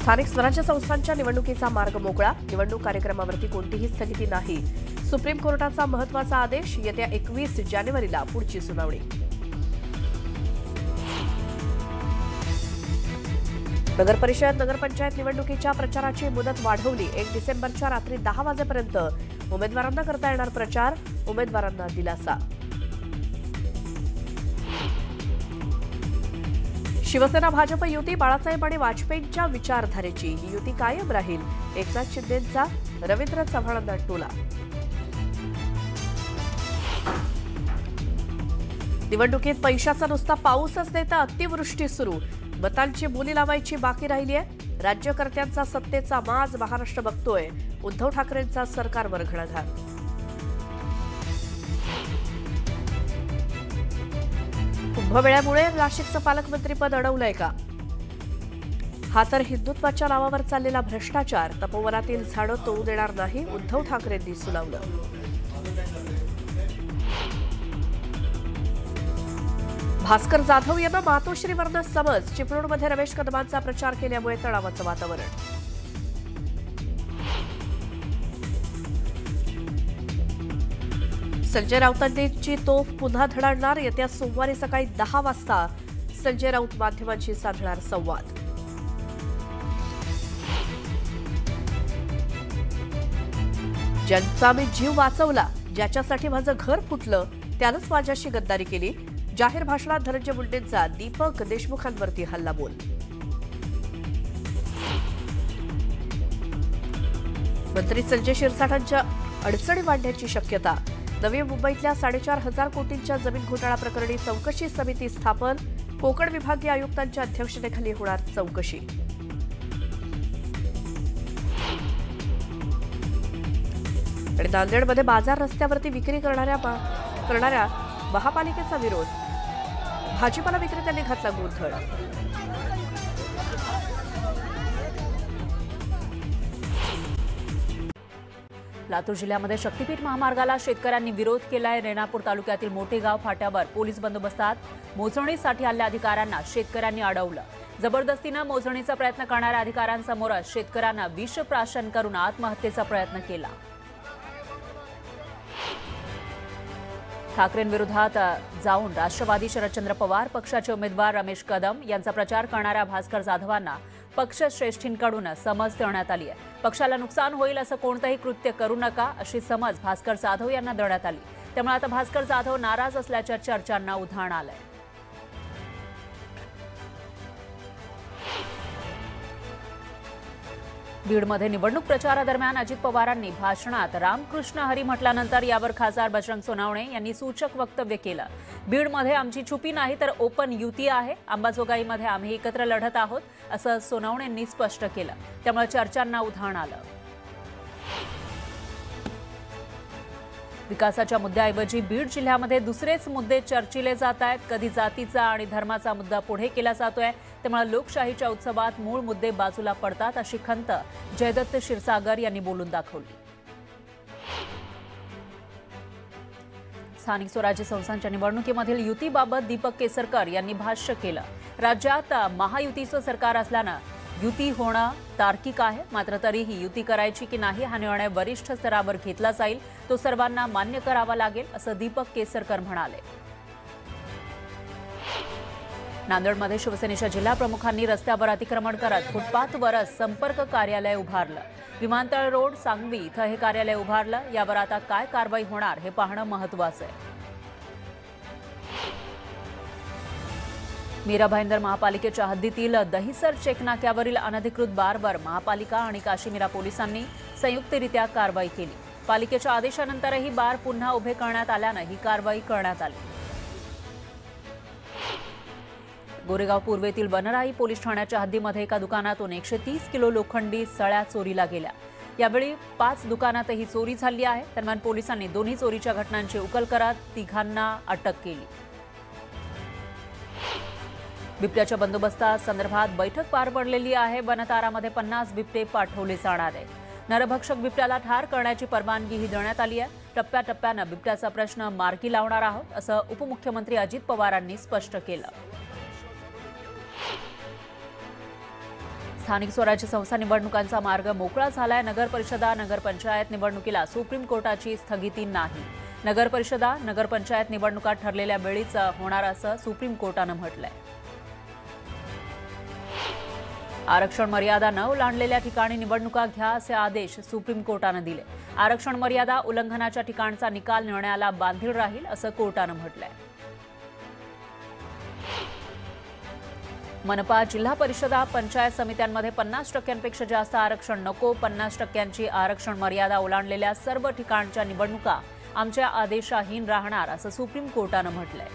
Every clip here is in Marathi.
स्थानिक स्वराज्य संस्थांच्या निवडणुकीचा मार्ग मोकळा, निवडणूक कार्यक्रमावरती कोणतीही स्थगिती नाही। सुप्रीम कोर्टाचा महत्त्वाचा आदेश, येत्या 21 जानेवारीला पुढची सुनावणी। नगरपरिषद नगरपंचायत निवडणुकीच्या प्रचाराची मुदत वाढवली। 1 डिसेंबरच्या रात्री 10 वाजेपर्यंत उमेदवारांना करता येणार प्रचार, उमेदवारांना दिलासा। शिवसेना भाजप युती बाळासाहेब आणि वाजपेयींच्या विचारधारेची, ही युती कायम राहील। एकनाथ शिंदेंचा रवींद्र चव्हाणांना टोला। निवडणुकीत पैशाचा नुसता पाऊसच नाही तर अतिवृष्टी सुरू, मतांची बोली लावायची बाकी राहिली आहे। राज्यकर्त्यांचा सत्तेचा माज महाराष्ट्र बघतोय, उद्धव ठाकरेंचा सरकारवर घणाघात। कुंभमेळ्यामुळे नाशिकचं पालकमंत्रीपद अडवलंय का? हा तर हिंदुत्वाच्या नावावर चाललेला भ्रष्टाचार, तपोवनातील झाडं तोडू देणार नाही, उद्धव ठाकरेंनी सुनावलं। भास्कर जाधव यांना मातोश्रीवरनं समज, चिपळूणमध्ये रमेश कदमांचा प्रचार केल्यामुळे तणावाचं वातावरण। संजय राऊतांची तोफ पुन्हा धडाडणार, येत्या सोमवारी सकाळी 10 वाजता संजय राऊत माध्यमांशी साधणार संवाद। ज्यांचा मी जीव वाचवला, ज्याच्यासाठी माझं घर फुटलं, त्यानंच माझ्याशी गद्दारी केली। जाहीर भाषणात धनंजय मुंडेंचा दीपक देशमुखांवरती हल्लाबोल। मंत्री संजय शिरसाटांच्या अडचणी वाढण्याची शक्यता। नवी मुंबईतल्या 4,500 कोटींच्या जमीन घोटाळा प्रकरणी चौकशी समिती स्थापन, कोकण विभागीय आयुक्तांच्या अध्यक्षतेखाली होणार चौकशी। आणि नांदेडमध्ये बाजार रस्त्यावरती विक्री करणाऱ्या महापालिकेचा विरोध, भाजीपाला विक्रेत्यांनी घातला गोंधळ। लातूर जिल्ह्यामध्ये शक्तीपीठ महामार्गाला शेतकऱ्यांनी विरोध केलाय। रेणापूर तालुक्यातील मोठेगाव फाट्यावर पोलीस बंदोबस्तात मोजणीसाठी आलेल्या अधिकाऱ्यांना शेतकऱ्यांनी अडवलं। जबरदस्तीनं मोजणीचा प्रयत्न करणाऱ्या अधिकाऱ्यांसमोर शेतकऱ्यांना विषप्राशन करून आत्महत्येचा प्रयत्न केला। ठाकरेंविरोधात जाऊन राष्ट्रवादी शरदचंद्र पवार पक्षाचे उमेदवार रमेश कदम यांचा प्रचार करणाऱ्या भास्कर जाधवांना पक्षश्रेष्ठींकडून समज देण्यात आली आहे। पक्षाला नुकसान होईल असं कोणतंही कृत्य करू नका अशी समज भास्कर जाधव यांना देण्यात आली। त्यामुळे आता भास्कर जाधव नाराज असल्याच्या चर्चांना उधाण आलंय। बीडमध्ये निवडणूक प्रचारादरम्यान अजित पवारांनी भाषणात रामकृष्ण हरी म्हटल्यानंतर यावर खासदार बजरंग सोनवणे यांनी सूचक वक्तव्य केलं। बीडमध्ये आमची छुपी नाही तर ओपन युती आहे, अंबाजोगाईमध्ये आम्ही एकत्र लढत आहोत असं सोनवणेंनी स्पष्ट केलं। त्यामुळे चर्चांना उधाण आलं। विकासाच्या मुद्द्याऐवजी बीड जिल्ह्यामध्ये दुसरेच मुद्दे चर्चिले जात आहेत। कधी जातीचा आणि धर्माचा मुद्दा पुढे केला जातोय, त्यामुळे लोकशाहीच्या उत्सवात मूळ मुद्दे बाजूला पडतात अशी खंत जयदत्त क्षीरसागर यांनी बोलून दाखवली। स्थानिक स्वराज्य संस्थांच्या निवडणुकीमधील युतीबाबत दीपक केसरकर यांनी भाष्य केलं। राज्यात महायुतीचं सरकार असल्यानं युती होणं तार्किक आहे, मात्र तरीही युती करायची की नाही हा निर्णय वरिष्ठ स्तरावर घेतला जाईल, तो सर्वांना मान्य करावा लागेल असं दीपक केसरकर म्हणाले। नांदेडमध्ये शिवसेनेच्या जिल्हा प्रमुखांनी रस्त्यावर अतिक्रमण करत फुटपाथवरच संपर्क कार्यालय उभारलं। विमानतळ रोड सांगवी इथं हे कार्यालय उभारलं। यावर आता काय कारवाई होणार हे पाहणं महत्त्वाचं आहे। मीरा भाईंदर महापालिकेच्या हद्दीतील दहिसर चेकनाक्यावरील अनधिकृत बारवर महापालिका आणि काशीमीरा पोलिसांनी संयुक्तरित्या कारवाई केली। पालिकेच्या आदेशानंतरही बार पुन्हा उभे करण्यात आल्यानं ही कारवाई करण्यात आली। गोरेगाव पूर्वेतील वनराई पोलीस ठाण्याच्या हद्दीमध्ये एका दुकानातून 130 किलो लोखंडी सळ्या चोरीला गेल्या। यावेळी 5 दुकानातही चोरी झाली आहे। दरम्यान पोलिसांनी दोन्ही चोरीच्या घटनांची उकल करत तिघांना अटक केली। बिबट्याच्या बंदोबस्तासंदर्भात बैठक पार पडलेली आहे। वनतारामध्ये 50 बिबटे पाठवले जाणार आहेत। नरभक्षक बिबट्याला ठार करण्याची परवानगीही देण्यात आली आहे। टप्प्याटप्प्यानं बिबट्याचा प्रश्न मार्गी लावणार आहोत असं उपमुख्यमंत्री अजित पवारांनी स्पष्ट केलं। स्थानिक स्वराज्य संस्था निवडणुकांचा मार्ग मोकळा झालाय. नगर परिषदा, नगरपंचायत निवडणुकीला सुप्रीम कोर्टाची स्थगिती नाही. नगर परिषदा, नगरपंचायत निवडणुका ठरलेल्या वेळीच होणार असं सुप्रीम कोर्टानं म्हटलंय. आरक्षण मर्यादा न ओलांडलेल्या ठिकाणी निवडणुका घ्या असे आदेश सुप्रीम कोर्टानं दिले. आरक्षण मर्यादा उल्लंघनाच्या ठिकाणचा निकाल निर्णयाला बांधील राहील असं कोर्टानं म्हटलंय. मनपा, जिल्हा परिषदा, पंचायत समित्यांमध्ये 50% जास्त आरक्षण नको. 50% आरक्षण मर्यादा ओलांडलेल्या सर्व ठिकाणच्या निवडणुका आमच्या आदेशाहीन राहणार असं सुप्रीम कोर्टानं म्हटलंय.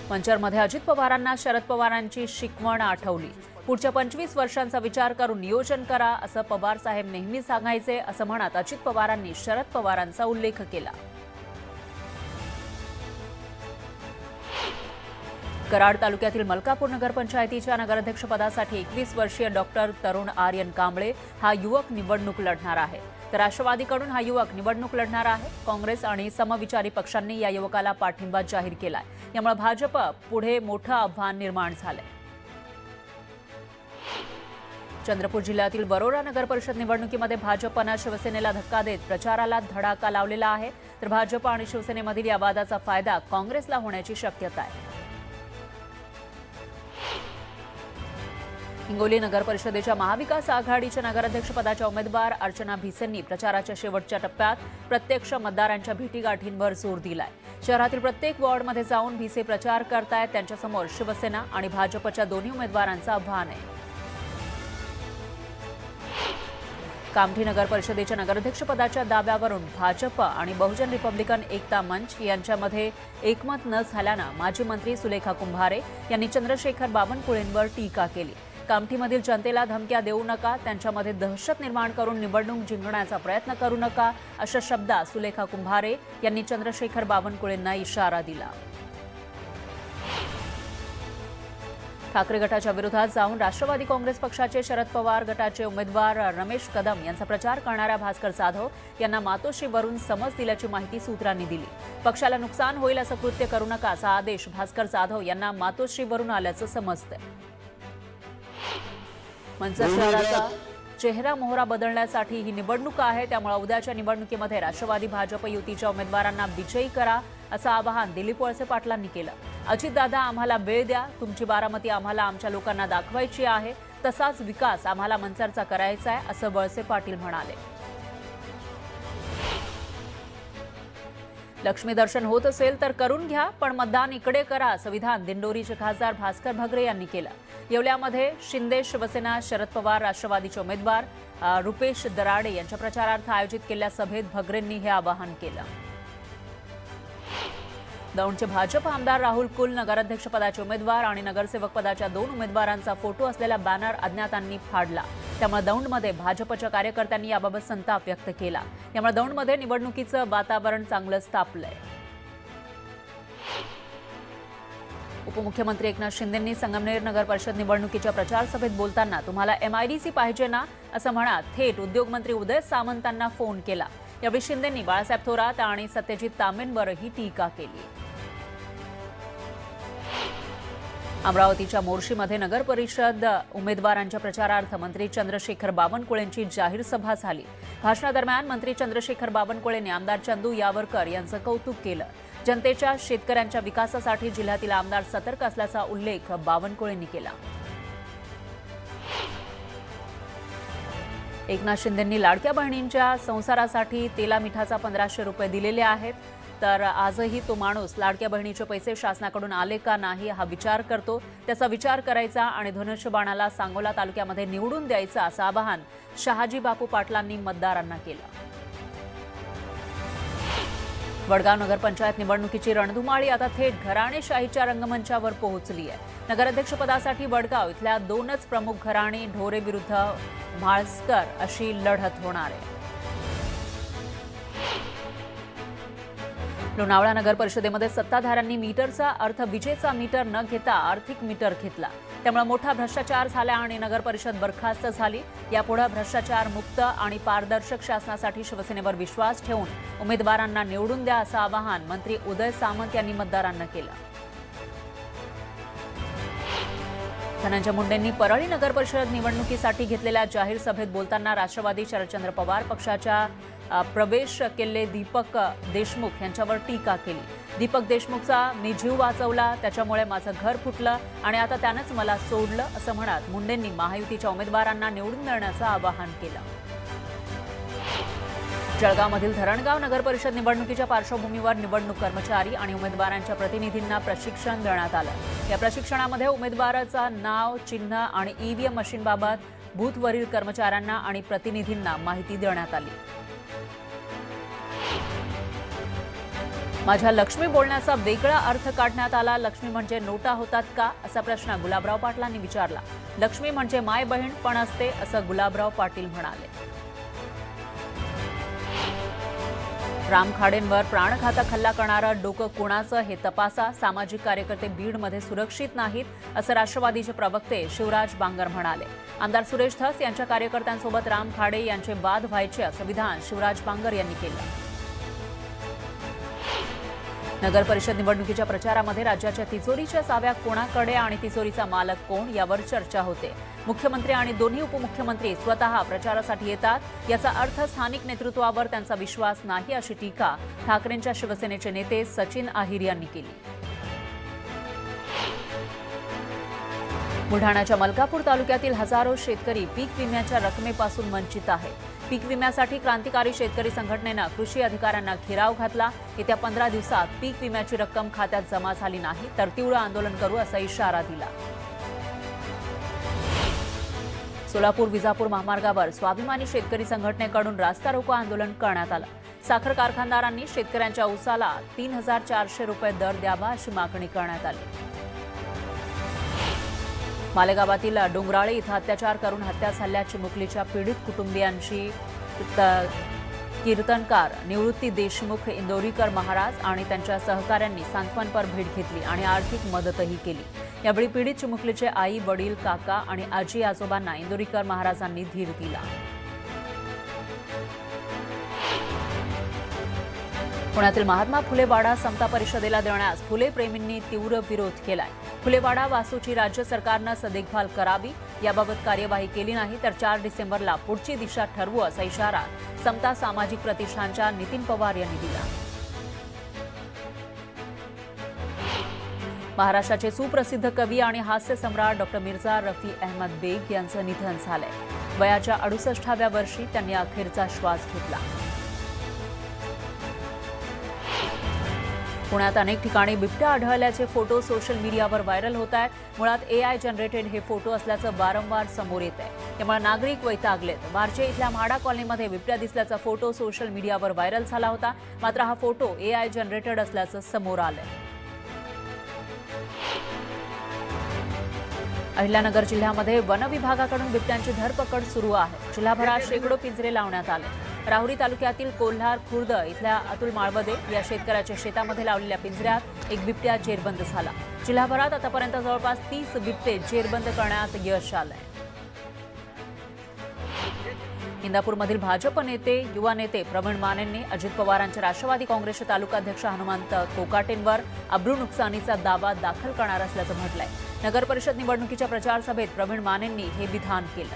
मंचरमध्ये अजित पवारांना शरद पवारांची शिकवण आठवली. पुढच्या 25 वर्षांचा विचार करून नियोजन करा असं पवार साहेब नेहमी सांगायचे असं म्हणत अजित पवारांनी शरद पवारांचा उल्लेख केला. कराड तालुक्यातील मलकापूर नगरपंचायतीच्या नगराध्यक्षपदासाठी 21 वर्षीय डॉक्टर तरुण आर्यन कांबळे हा युवक निवडणूक लढणार आहे. तर राष्ट्रवादीकडून हा युवक निवडणूक लढणार आहे. काँग्रेस आणि समविचारी पक्षांनी या युवकाला पाठिंबा जाहीर केलाय. यामुळे भाजप पुढे मोठं आव्हान निर्माण झालंय. चंद्रपूर जिल्ह्यातील वरोरा नगर परिषद निवडणुकीमध्ये भाजपनं शिवसेनेला धक्का देत प्रचाराला धडाका लावलेला आहे. तर भाजप आणि शिवसेनेमधील या वादाचा फायदा काँग्रेसला होण्याची शक्यता आहे. हिंगोली नगर परिषदेच्या महाविकास आघाडीच्या नगराध्यक्षपदाच्या उमेदवार अर्चना भिसेंनी प्रचाराच्या शेवटच्या टप्प्यात प्रत्यक्ष मतदारांच्या भेटीगाठींवर जोर दिलाय. शहरातील प्रत्येक वॉर्डमध्ये जाऊन भिसे प्रचार करतायत. त्यांच्यासमोर शिवसेना आणि भाजपच्या दोन्ही उमेदवारांचं आव्हान आहे. कामठी नगर परिषदेच्या नगराध्यक्षपदाच्या दाव्यावरून भाजप आणि बहुजन रिपब्लिकन एकता मंच यांच्यामध्ये एकमत न झाल्यानं माजी मंत्री सुलेखा कुंभारे यांनी चंद्रशेखर बावनकुळेंवर टीका केली. कामठीमधील जनतेला धमक्या देऊ नका, त्यांच्यामध्ये दहशत निर्माण करून निवडणूक जिंकण्याचा प्रयत्न करू नका अशा शब्दात सुलेखा कुंभारे यांनी चंद्रशेखर बावनकुळेंना इशारा दिला. ठाकरे गटाच्या विरोधात जाऊन राष्ट्रवादी काँग्रेस पक्षाचे शरद पवार गटाचे उमेदवार रमेश कदम यांचा प्रचार करणाऱ्या भास्कर जाधव यांना मातोश्रीवरून समज दिल्याची माहिती सूत्रांनी दिली. पक्षाला नुकसान होईल असं कृत्य करू नका असा आदेश भास्कर जाधव यांना मातोश्रीवरून आल्याचं समजतंय. मंचर शहराचा चेहरा मोहरा बदलण्यासाठी ही निवडणूक आहे. त्यामुळे उद्याच्या निवडणुकीमध्ये राष्ट्रवादी भाजप युतीच्या उमेदवारांना विजयी करा असं आवाहन दिलीप वळसे पाटलांनी केलं. अजितदादा, आम्हाला वेळ द्या. तुमची बारामती आम्हाला आमच्या लोकांना दाखवायची आहे. तसाच विकास आम्हाला मंचरचा करायचा आहे असं वळसे पाटील म्हणाले. लक्ष्मी दर्शन होत असेल तर करून घ्या, पण मतदान इकडे करा असं विधान दिंडोरीचे खासदार भास्कर भगरे यांनी केलं. येवल्यामध्ये शिंदे शिवसेना, शरद पवार राष्ट्रवादीचे उमेदवार रुपेश दराडे यांच्या प्रचारार्थ आयोजित केलेल्या सभेत भगरेंनी हे आवाहन केलं. दौंडचे भाजप आमदार राहुल कुल नगराध्यक्षपदाचे उमेदवार आणि नगरसेवक पदाच्या 2 उमेदवारांचा फोटो असलेला बॅनर अज्ञातांनी फाडला. त्यामुळे दौंडमध्ये भाजपच्या कार्यकर्त्यांनी याबाबत संताप व्यक्त केला. यामुळे दौंडमध्ये निवडणुकीचं वातावरण चांगलंच तापलंय. उपमुख्यमंत्री एकनाथ शिंदेंनी संगमनेर नगर परिषद निवडणुकीच्या प्रचार सभेत बोलताना तुम्हाला MIDC पाहिजे ना असं म्हणत थेट उद्योगमंत्री उदय सामंतांना फोन केला. यावेळी शिंदेंनी बाळासाहेब थोरात आणि सत्यजित तांबेंवरही टीका केली. अमरावतीच्या मोर्शीमध्ये नगर परिषद उमेदवारांच्या प्रचारार्थ मंत्री चंद्रशेखर बावनकुळेंची जाहीर सभा झाली. भाषणादरम्यान मंत्री चंद्रशेखर बावनकुळेंनी आमदार चंदू यावरकर यांचं कौतुक केलं. जनतेच्या, शेतकऱ्यांच्या विकासासाठी जिल्ह्यातील आमदार सतर्क असल्याचा उल्लेख बावनकुळेंनी केला. एकनाथ शिंदेंनी लाडक्या बहिणींच्या संसारासाठी तेला मिठाचा 1500 रुपये दिलेले आहेत. तर आजही तो माणूस लाडक्या बहिणीचे पैसे शासनाकडून आले का नाही हा विचार करतो. त्याचा विचार करायचा आणि धनुष्यबाणाला सांगोला तालुक्यामध्ये निवडून द्यायचं असं आवाहन शहाजी बापू पाटलांनी मतदारांना केलं. वडगाव नगरपंचायत निवडणुकीची रणधुमाळी आता थेट घराणेशाहीच्या रंगमंचावर पोहोचली आहे. नगराध्यक्षपदासाठी वडगाव इथल्या 2च प्रमुख घराणे ढोरे विरुद्ध म्हाळसकर अशी लढत होणार आहे. लोणावळा नगर परिषदेमध्ये सत्ताधाऱ्यांनी मीटरचा अर्थ विजेचा मीटर न घेता आर्थिक मीटर घेतला. त्यामुळे मोठा भ्रष्टाचार झाला आणि नगर परिषद बरखास्त झाली. यापुढे भ्रष्टाचार मुक्त आणि पारदर्शक शासनासाठी शिवसेनेवर विश्वास ठेवून उमेदवारांना निवडून द्या असं आवाहन मंत्री उदय सामंत यांनी मतदारांना केलं. धनंजय मुंडेंनी परळी नगर परिषद निवडणुकीसाठी घेतलेल्या जाहीर सभेत बोलताना राष्ट्रवादी शरदचंद्र पवार पक्षाच्या प्रवेश केलेले दीपक देशमुख यांच्यावर टीका केली। दीपक देशमुखचा मी जीव वाचवला, त्याच्यामुळे माझं घर फुटलं आणि आता त्यानंच मला सोडलं असं म्हणत मुंडेंनी महायुतीच्या उमेदवारांना निवडून देण्याचं आवाहन केलं। जळगावमधील धरणगाव नगर परिषद निवडणुकीच्या पार्श्वभूमीवर निवडणूक कर्मचारी आणि उमेदवारांच्या प्रतिनिधींना प्रशिक्षण देण्यात आलं। या प्रशिक्षणामध्ये उमेदवाराचं नाव, चिन्ह आणि ईव्हीएम मशीनबाबत बूथवरील कर्मचाऱ्यांना आणि प्रतिनिधींना माहिती देण्यात आली। माझ्या लक्ष्मी बोलण्याचा वेगळा अर्थ काढण्यात आला। लक्ष्मी म्हणजे नोटा होतात का असा प्रश्न गुलाबराव पाटलांनी विचारला। लक्ष्मी म्हणजे माय बहीण पण असते असं गुलाबराव पाटील म्हणाले। राम खाडेंवर प्राणघातक हल्ला करणारं डोकं कोणाचं हे तपासा। सामाजिक कार्यकर्ते बीडमध्ये सुरक्षित नाहीत असं राष्ट्रवादीचे प्रवक्ते शिवराज बांगर म्हणाले। आमदार सुरेश धस यांच्या कार्यकर्त्यांसोबत राम खाडे यांचे वाद व्हायचे असं विधान शिवराज बांगर यांनी केलं। नगर परिषद निवडणुकीच्या प्रचारामध्ये राज्याच्या तिजोरीच्या चाव्या कोणाकडे आणि तिजोरीचा मालक कोण यावर चर्चा होते। मुख्यमंत्री आणि दोन्ही उपमुख्यमंत्री स्वतः प्रचारासाठी येतात, याचा अर्थ स्थानिक नेतृत्वावर त्यांचा विश्वास नाही अशी टीका ठाकरेंच्या शिवसेनेचे नेते सचिन अहिर यांनी केली। बुलढाण्याच्या मलकापूर तालुक्यातील हजारो शेतकरी पीक विम्याच्या रकमेपासून वंचित आहेत। पीक विम्यासाठी क्रांतिकारी शेतकरी संघटनेनं कृषी अधिकाऱ्यांना घेराव घातला। येत्या 15 दिवसात पीक विम्याची रक्कम खात्यात जमा झाली नाही तर तीव्र आंदोलन करू असा इशारा दिला। सोलापूर विजापूर महामार्गावर स्वाभिमानी शेतकरी संघटनेकडून रास्ता रोको आंदोलन करण्यात आलं। साखर कारखानदारांनी शेतकऱ्यांच्या ऊसाला 3400 रुपये दर द्यावा अशी मागणी करण्यात आली। मालेगावातील डोंगराळे इथं अत्याचार करून हत्या झाल्याच्या चिमुकलीच्या पीडित कुटुंबियांची कीर्तनकार निवृत्ती देशमुख, इंदोरीकर महाराज आणि त्यांच्या सहकाऱ्यांनी सांत्वनपर भेट घेतली आणि आर्थिक मदतही केली। यावेळी पीडित चिमुकलीचे आई, वडील, काका आणि आजी आजोबांना इंदोरीकर महाराजांनी धीर दिला। पुण्यातील महात्मा फुले वाडा समता परिषदेला देण्यास फुले प्रेमींनी तीव्र विरोध केलाय। फुले वाडा वास्तूची राज्य सरकारनं सदेखभाल करावी, याबाबत कार्यवाही केली नाही तर 4 डिसेंबरला पुढची दिशा ठरवू असा इशारा समता सामाजिक प्रतिष्ठानच्या नितीन पवार यांनी दिला। महाराष्ट्राचे सुप्रसिद्ध कवी आणि हास्य सम्राट डॉ. मिर्झा रफी अहमद बेग यांचं निधन झालंय। वयाच्या 68व्या वर्षी त्यांनी अखेरचा श्वास घेतला। पुण्यात अनेक ठिकाणी बिबट्या आढळल्याचे फोटो सोशल मीडियावर व्हायरल होत आहेत। मुळात AI जनरेटेड हे फोटो असल्याचं वारंवार समोर येत आहे, त्यामुळे नागरिक वैतागलेत। बारचे इथल्या म्हाडा कॉलनीमध्ये बिबट्या दिसल्याचा फोटो सोशल मीडियावर व्हायरल झाला होता, मात्र हा फोटो AI जनरेटेड असल्याचं समोर आलंय। अहिल्यानगर जिल्ह्यामध्ये वन विभागाकडून बिबट्यांची धरपकड सुरू आहे। जिल्हाभरात शेकडो पिंजरे लावण्यात आले। राहुरी तालुक्यातील कोल्हार खुर्द इथल्या अतुल माळवदे या शेतकऱ्याच्या शेतामध्ये लावलेल्या पिंजऱ्यात एक बिबट्या जेरबंद झाला। जिल्हाभरात आतापर्यंत जवळपास 30 बिबटे जेरबंद करण्यात यश आलंय। इंदापूरमधील भाजप नेते, युवा नेते प्रवीण मानेंनी अजित पवारांच्या राष्ट्रवादी काँग्रेसचे तालुकाध्यक्ष हनुमंत कोकाटेंवर अब्रू नुकसानीचा दावा दाखल करणार असल्याचं म्हटलंय। नगर परिषद निवडणुकीच्या प्रचार सभेत प्रवीण मानेंनी हे विधान केलं।